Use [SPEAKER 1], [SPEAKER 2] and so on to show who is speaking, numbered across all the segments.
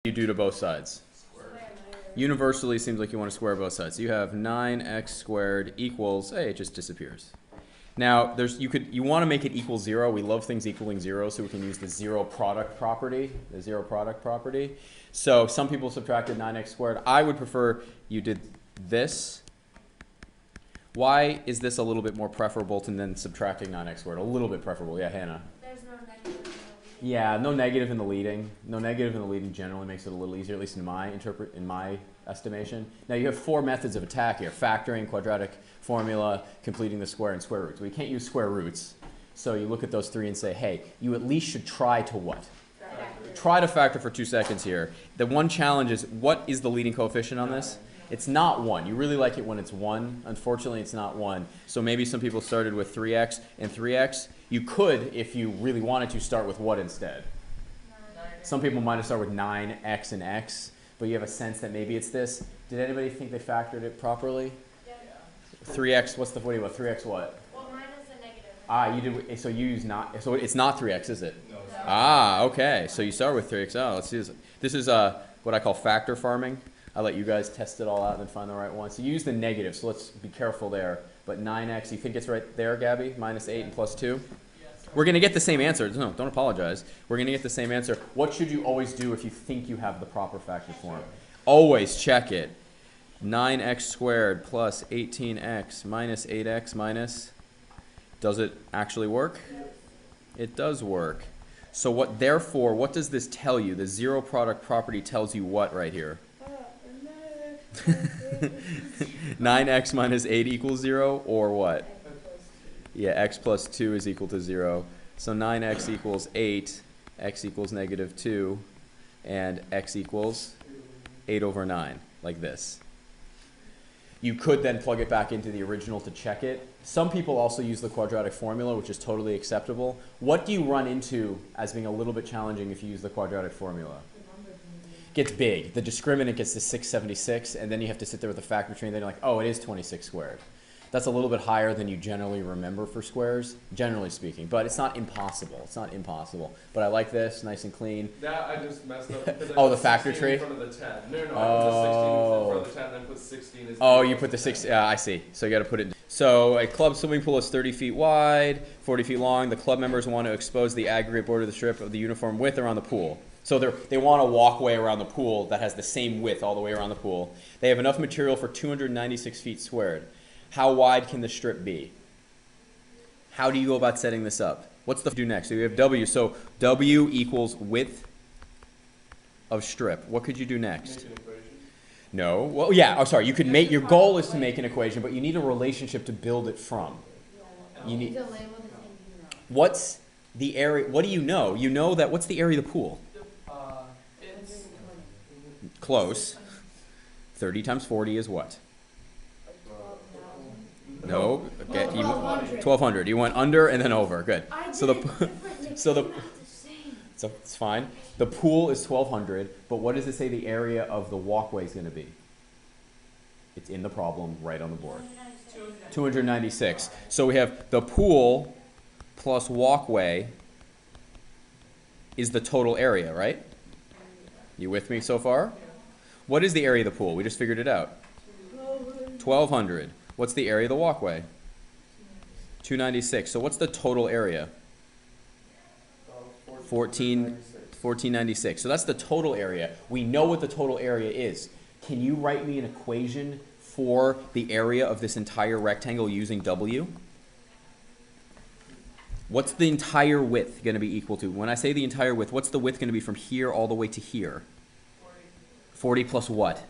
[SPEAKER 1] You do to both sides? Universally seems like you want to square both sides. So you have 9x squared equals, hey, it just disappears. Now, you want to make it equal 0. We love things equaling 0, so we can use the zero product property, So some people subtracted 9x squared. I would prefer you did this. Why is this a little bit more preferable than subtracting 9x squared? A little bit preferable. Yeah, Hannah.
[SPEAKER 2] There's no negative in the leading.
[SPEAKER 1] Yeah, no negative in the leading. No negative in the leading generally makes it a little easier, at least in my estimation. Now you have 4 methods of attack here: factoring, quadratic formula, completing the square, and square roots. We can't use square roots. So you look at those 3 and say, hey, you at least should try to what? Try to factor for 2 seconds here. The one challenge is, what is the leading coefficient on this? It's not 1. You really like it when it's 1. Unfortunately, it's not 1. So maybe some people started with 3x and 3x. You could, if you really wanted to, start with what instead? 9. Some people might have started with 9x and x, but you have a sense that maybe it's this. Did anybody think they factored it properly?
[SPEAKER 2] Yeah.
[SPEAKER 1] 3x, what do you want? 3x what?
[SPEAKER 2] Well, mine is a negative.
[SPEAKER 1] Ah, you did, so you use not, so it's not 3x, is it?
[SPEAKER 3] No.
[SPEAKER 1] Ah, okay. So you start with 3x. Oh, let's see this. This is what I call factor farming. I'll let you guys test it all out and then find the right one. So you use the negative, so let's be careful there. But 9x, you think it's right there, Gabby? Minus 8 and plus 2? We're going to get the same answer. No, don't apologize. We're going to get the same answer. What should you always do if you think you have the proper factor form? Always check it. 9x squared plus 18x minus 8x minus. Does it actually work? It does work. So therefore, what does this tell you? The zero product property tells you what right here? 9x minus 8 equals 0, or what? Yeah, x plus 2 is equal to 0. So 9x equals 8, x equals negative 2, and x equals 8 over 9, like this. You could then plug it back into the original to check it. Some people also use the quadratic formula, which is totally acceptable. What do you run into as being a little bit challenging if you use the quadratic formula? Gets big. The discriminant gets to 676, and then you have to sit there with the factor tree, and then you're like, oh, it is 26 squared. That's a little bit higher than you generally remember for squares, generally speaking. But it's not impossible. It's not impossible. But I like this, nice and clean.
[SPEAKER 3] That I just messed up. Because I
[SPEAKER 1] Oh,
[SPEAKER 3] put
[SPEAKER 1] the factor
[SPEAKER 3] 16
[SPEAKER 1] tree?
[SPEAKER 3] in front of the 10. No, I put the 16 in front of the 10, then put 16 as
[SPEAKER 1] Oh, you put the 6, yeah, I see. So you got to put it. So a club swimming pool is 30 feet wide, 40 feet long. The club members want to expose the aggregate border of the strip of the uniform width around the pool. So they want a walkway around the pool that has the same width all the way around the pool. They have enough material for 296 feet squared. How wide can the strip be? How do you go about setting this up? What's the do next? So you have W. So W equals width of strip. What could you do next?
[SPEAKER 3] Make an equation.
[SPEAKER 1] No. Well, yeah. Oh, sorry. You could make your goal is to make an equation, but you need a relationship to build it from. You need. What's the area? What do you know? You know that. What's the area of the pool?
[SPEAKER 3] It's
[SPEAKER 1] Close. 30 times 40 is what? No. Okay. 1200. You went under and then over. Good. So it's fine. The pool is 1200, but what does it say the area of the walkway is going to be? It's in the problem right on the board. 296. So we have the pool plus walkway is the total area, right? You with me so far? What is the area of the pool? We just figured it out. 1200. What's the area of the walkway? 296. So what's the total area? 1496. So that's the total area. We know what the total area is. Can you write me an equation for the area of this entire rectangle using W? What's the entire width going to be equal to? When I say the entire width, what's the width going to be from here all the way to here? 40 plus what?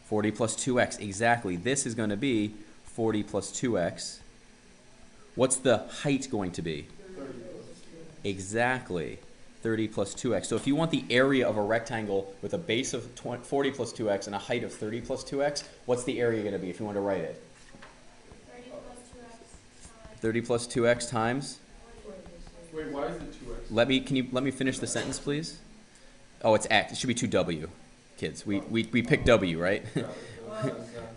[SPEAKER 1] 40 plus 2x. Exactly. This is going to be 40 plus 2x. What's the height going to be? Exactly. 30 plus 2x. So if you want the area of a rectangle with a base of 40 plus 2x and a height of 30 plus 2x, what's the area going to be if you want to write it? 30 plus 2x times?
[SPEAKER 3] Wait, why is it 2x?
[SPEAKER 1] Can you let me finish the sentence, please? Oh, it's x. It should be 2w. Kids, we picked w, right?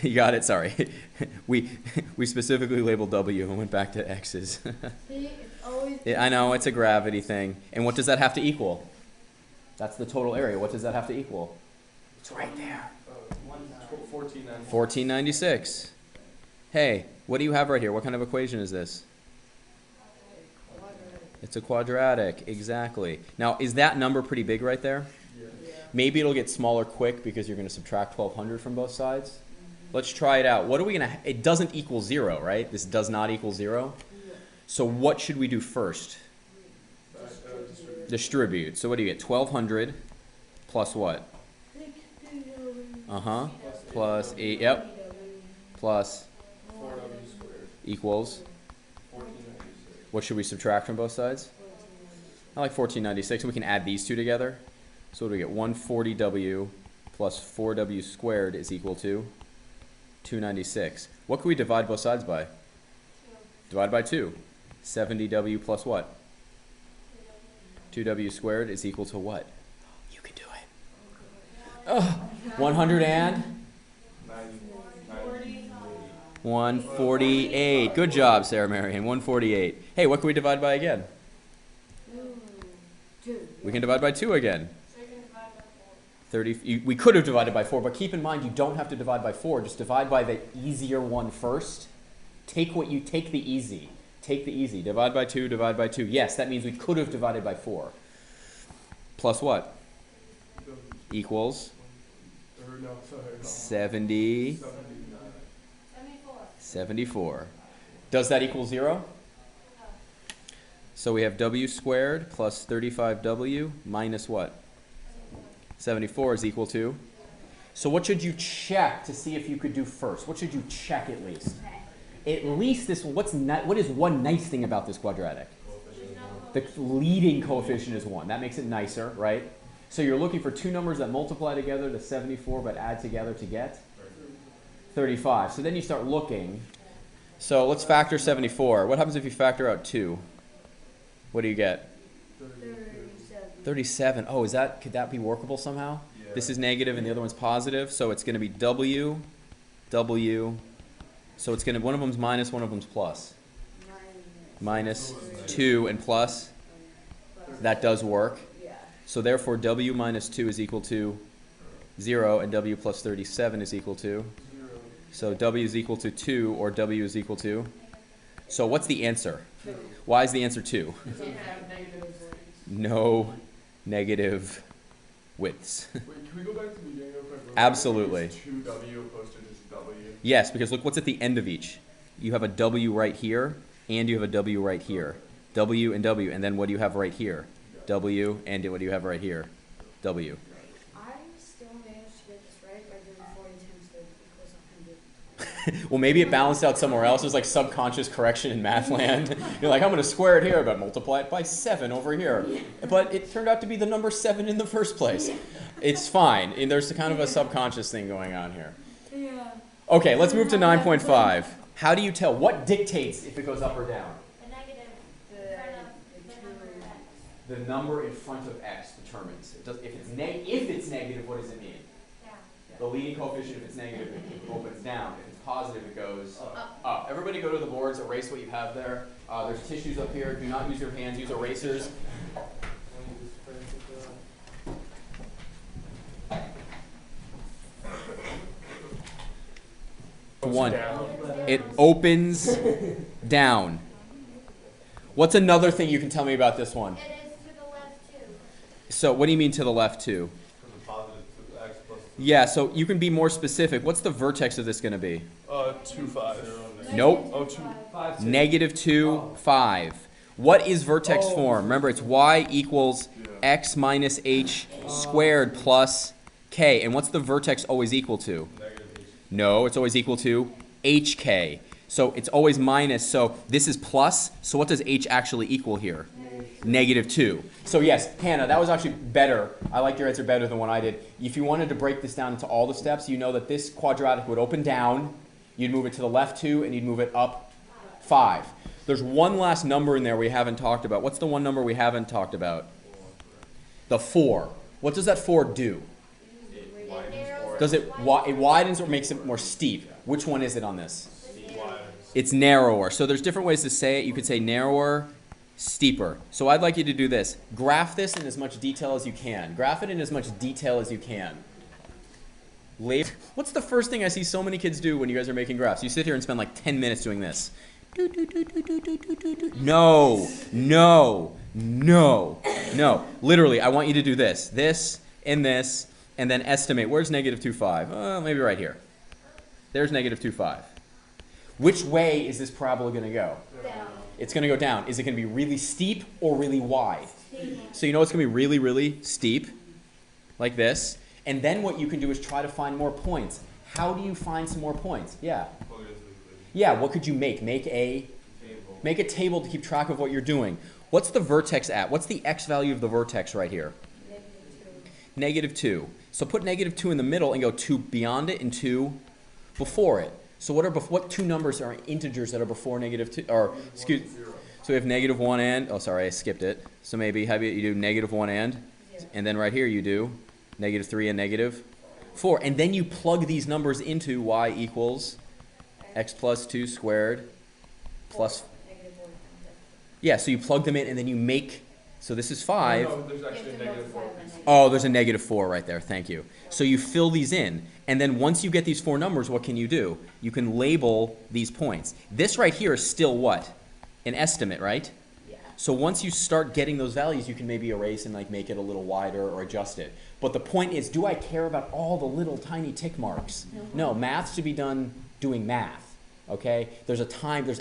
[SPEAKER 1] You got it. Sorry. we specifically labeled w and went back to x's.
[SPEAKER 2] See, it's always
[SPEAKER 1] I know, it's a gravity thing. And what does that have to equal? That's the total area. What does that have to equal? It's right there.
[SPEAKER 3] 1496.
[SPEAKER 1] 1496. Hey, what do you have right here? What kind of equation is this? It's a quadratic, exactly. Now, is that number pretty big right there?
[SPEAKER 3] Yeah.
[SPEAKER 1] Maybe it'll get smaller quick because you're going to subtract 1200 from both sides. Let's try it out. What are we going to, it doesn't equal 0, right? This does not equal 0. So what should we do first? Distribute. So what do you get? 1200 plus what? Plus 8, yep. Plus
[SPEAKER 3] 4w squared.
[SPEAKER 1] equals.
[SPEAKER 3] 1496.
[SPEAKER 1] What should we subtract from both sides? I like 1496. We can add these two together. So what do we get? 140w plus 4w squared is equal to 296. What can we divide both sides by? Divide by 2. 70w plus what? 2w squared is equal to what? You can do it. Oh, 100 and? 148. Good job, Sarah Marion. 148. Hey, what can we divide by again?
[SPEAKER 2] 2.
[SPEAKER 1] We can divide by 2 again.
[SPEAKER 2] So you can divide by
[SPEAKER 1] 30. We could have divided by 4, but keep in mind you don't have to divide by 4. Just divide by the easier one first. Take the easy. Take the easy. Divide by 2, divide by 2. Yes, that means we could have divided by 4. Plus what? Equals 70. 74. Does that equal 0? So we have w squared plus 35w minus what? 74 is equal to? So what should you check to see if you could do first? What should you check at least? At least this, what is one nice thing about this quadratic? The leading coefficient is 1. That makes it nicer, right? So you're looking for two numbers that multiply together to 74 but add together to get 35. So then you start looking. So let's factor 74. What happens if you factor out 2? What do you get? 37. Oh, could that be workable somehow? Yeah. This is negative and the other one's positive, so it's going to be w. So it's going to, one of them's minus, one of them's plus. Minus 2 and plus. That does work. So therefore w minus 2 is equal to 0 and w plus 37 is equal to? So w is equal to 2 or w is equal to? So what's the answer? Why is the answer 2? No negative widths.
[SPEAKER 3] Wait, can we go back to the beginning real quick?
[SPEAKER 1] Absolutely.
[SPEAKER 3] It's 2w opposed to just w.
[SPEAKER 1] Yes, because look what's at the end of each. You have a w right here and you have a w right here. W, and then what do you have right here? W, and what do you have right here? W.
[SPEAKER 2] I still managed to get this right by doing 40 times 30 equals 100.
[SPEAKER 1] Well, maybe it balanced out somewhere else. There's like subconscious correction in math land. You're like, I'm going to square it here, but multiply it by 7 over here. But it turned out to be the number 7 in the first place. It's fine. And there's kind of a subconscious thing going on here.
[SPEAKER 2] Yeah.
[SPEAKER 1] Okay, let's move to 9.5. How do you tell? What dictates if it goes up or down?
[SPEAKER 2] The negative.
[SPEAKER 1] The number in front of x determines. It does, if it's negative, what does it mean?
[SPEAKER 2] Down.
[SPEAKER 1] The leading coefficient, if it's negative, it opens down. If it's positive, it goes up. Everybody go to the boards, erase what you have there. There's tissues up here. Do not use your hands, use erasers. One. It opens down. What's another thing you can tell me about this one?
[SPEAKER 2] It is to the left too.
[SPEAKER 1] So what do you mean to the left too?
[SPEAKER 3] From the positive to x plus 2.
[SPEAKER 1] Yeah, so you can be more specific. What's the vertex of this going to be?
[SPEAKER 3] 2, 5.
[SPEAKER 1] Nope.
[SPEAKER 3] Oh, 2, 5.
[SPEAKER 1] Negative 2, 5. What is vertex form? Remember, it's y equals x minus h squared plus k. And what's the vertex always equal to? No, it's always equal to hk. So it's always minus. So this is plus. So what does h actually equal here? Negative 2. So yes, Hannah, that was actually better. I like your answer better than what I did. If you wanted to break this down into all the steps, you know that this quadratic would open down. You'd move it to the left 2, and you'd move it up 5. There's one last number in there we haven't talked about. What's the one number we haven't talked about? The 4. What does that 4 do? Does it widens or makes it more steep? Which one is it on this? It's narrower. So there's different ways to say it. You could say narrower, steeper. So I'd like you to do this. Graph this in as much detail as you can. Graph it in as much detail as you can. What's the first thing I see so many kids do when you guys are making graphs? You sit here and spend like 10 minutes doing this. No, no, no, no. Literally, I want you to do this, and then estimate. Where's negative 2,5? Maybe right here. There's negative 2,5. Which way is this parabola going to go?
[SPEAKER 2] Down.
[SPEAKER 1] It's going to go down. Is it going to be really steep or really wide?
[SPEAKER 2] Steep.
[SPEAKER 1] So you know it's going to be really, really steep, like this. And then what you can do is try to find more points. How do you find some more points? Yeah. Yeah, what could you make? Make a table to keep track of what you're doing. What's the vertex at? What's the x value of the vertex right here? Negative 2. So put negative 2 in the middle and go 2 beyond it and 2 before it. So what two numbers are integers that are before negative 2? Or excuse. So we have negative 1 and, oh sorry, I skipped it. So maybe how about you do negative 1 and then right here you do negative 3 and negative 4. And then you plug these numbers into y equals x plus 2 squared plus. Yeah, so you plug them in and then you make, so this is 5.
[SPEAKER 3] No, there's actually a negative 4.
[SPEAKER 1] Oh, there's a negative 4 right there. Thank you. So you fill these in. And then once you get these 4 numbers, what can you do? You can label these points. This right here is still what? An estimate, right?
[SPEAKER 2] Yeah.
[SPEAKER 1] So once you start getting those values, you can maybe erase and like make it a little wider or adjust it. But the point is, do I care about all the little tiny tick marks? No, math should be done doing math. Okay? There's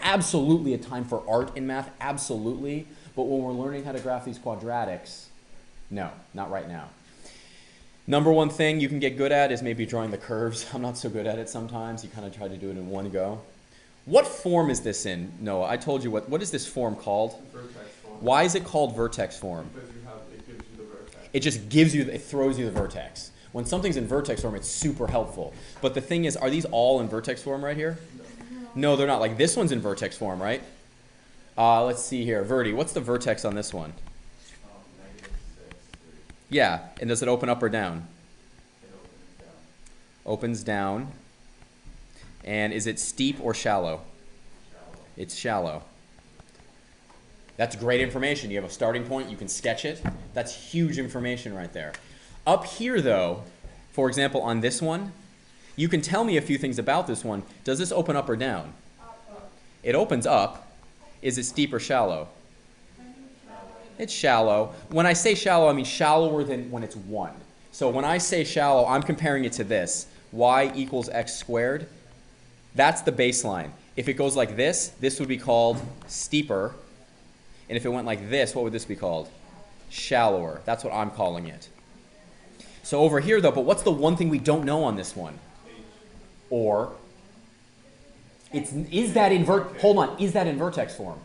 [SPEAKER 1] absolutely a time for art in math, absolutely. But when we're learning how to graph these quadratics, no, not right now. Number one thing you can get good at is maybe drawing the curves. I'm not so good at it sometimes. You kind of try to do it in one go. What form is this in, Noah? I told you what is this form called?
[SPEAKER 3] Vertex form.
[SPEAKER 1] Why is it called vertex form?
[SPEAKER 3] Because it gives you the vertex.
[SPEAKER 1] It just gives you, it throws you the vertex. When something's in vertex form, it's super helpful. But the thing is, are these all in vertex form right here? No, they're not. Like this one's in vertex form, right? Let's see here. Verti, what's the vertex on this one?
[SPEAKER 3] -6, 3.
[SPEAKER 1] Yeah, and does it open up or down?
[SPEAKER 3] It opens down.
[SPEAKER 1] Opens down. And is it steep or shallow?
[SPEAKER 3] Shallow.
[SPEAKER 1] It's shallow. That's great information. You have a starting point. You can sketch it. That's huge information right there. Up here, though, for example, on this one, you can tell me a few things about this one. Does this open up or down?
[SPEAKER 2] Up.
[SPEAKER 1] It opens up. Is it steep or shallow? It's shallow. When I say shallow, I mean shallower than when it's 1. So when I say shallow, I'm comparing it to this. Y equals x squared. That's the baseline. If it goes like this would be called steeper. And if it went like this, what would this be called? Shallower. That's what I'm calling it. So over here, though, but what's the one thing we don't know on this one? Or, is that in vertex form?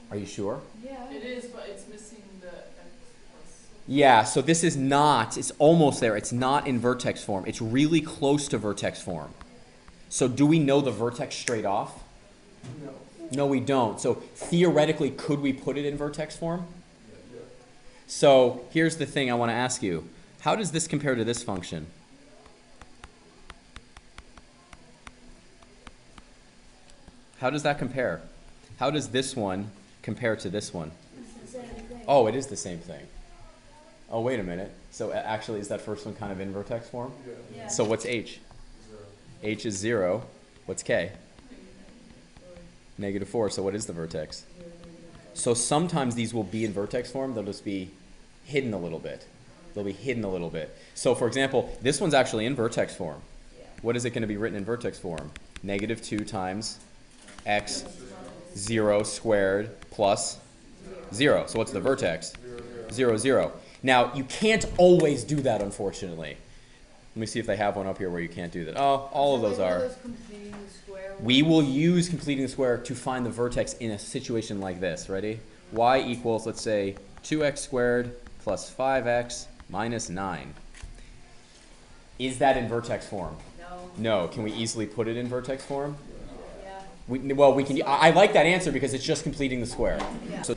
[SPEAKER 1] Are you sure?
[SPEAKER 2] Yeah.
[SPEAKER 4] It is, but it's missing the x
[SPEAKER 1] Yeah, so this is not, it's almost there. It's not in vertex form. It's really close to vertex form. So do we know the vertex straight off?
[SPEAKER 3] No.
[SPEAKER 1] No, we don't. So theoretically, could we put it in vertex form?
[SPEAKER 3] Yeah.
[SPEAKER 1] So here's the thing I want to ask you. How does this compare to this function? How does that compare? How does this one compare to this one?
[SPEAKER 2] It's the same thing.
[SPEAKER 1] Oh, it is the same thing. Oh, wait a minute. So actually, is that first one kind of in vertex form?
[SPEAKER 3] Yeah.
[SPEAKER 2] Yeah.
[SPEAKER 1] So what's h?
[SPEAKER 3] 0.
[SPEAKER 1] H is 0. What's k? -4. So what is the vertex? So sometimes these will be in vertex form. They'll just be hidden a little bit. They'll be hidden a little bit. So for example, this one's actually in vertex form.
[SPEAKER 2] Yeah.
[SPEAKER 1] What is it going to be written in vertex form? -2 times x 0 squared plus 0. So what's the vertex? 0, 0. Now, you can't always do that, unfortunately. Let me see if they have one up here where you can't do that. Oh, all of those are.
[SPEAKER 2] Completing the square.
[SPEAKER 1] We will use completing the square to find the vertex in a situation like this. Ready? Y equals, let's say, 2x squared plus 5x minus 9. Is that in vertex form?
[SPEAKER 2] No.
[SPEAKER 1] No. Can we easily put it in vertex form?
[SPEAKER 2] Yeah.
[SPEAKER 1] We can. I like that answer because it's just completing the square.
[SPEAKER 2] Yeah.
[SPEAKER 1] So